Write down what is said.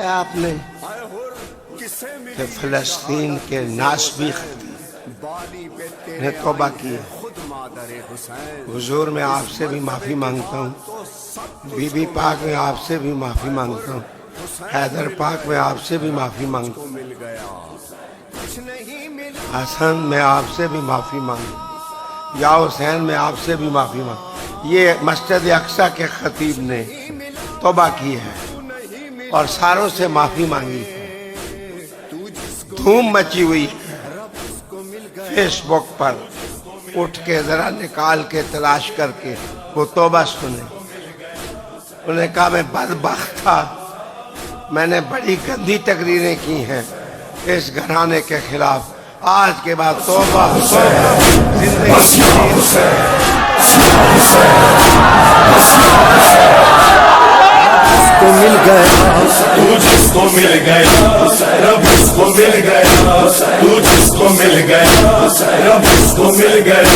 آپ نے کہ فلسطین کے ناسبی نے توبہ کی ہے۔ حضور میں آپ سے بھی معافی مانگتا ہوں، بی بی پاک میں آپ سے بھی معافی مانگتا ہوں، حیدر پاک میں آپ سے بھی معافی مانگتا ہوں، حسن میں آپ سے بھی معافی مانگتا ہوں، یا حسین میں آپ سے بھی معافی مانگتا ہوں۔ یہ مسجد اقصی کے خطیب نے توبہ کی ہے اور ساروں سے معافی مانگی ہے۔ دھوم مچی ہوئی ہے فیس بک پر، اٹھ کے ذرا نکال کے تلاش کر کے وہ توبہ سنے۔ انہوں نے کہا میں بدبخت تھا، میں نے بڑی گندی تقریریں کی ہیں اس گھرانے کے خلاف، آج کے بعد توبہ کو مل گیا تو جس کو مل گیا رب اس کو مل گیا، تو جس کو مل گیا رب اس کو مل گیا۔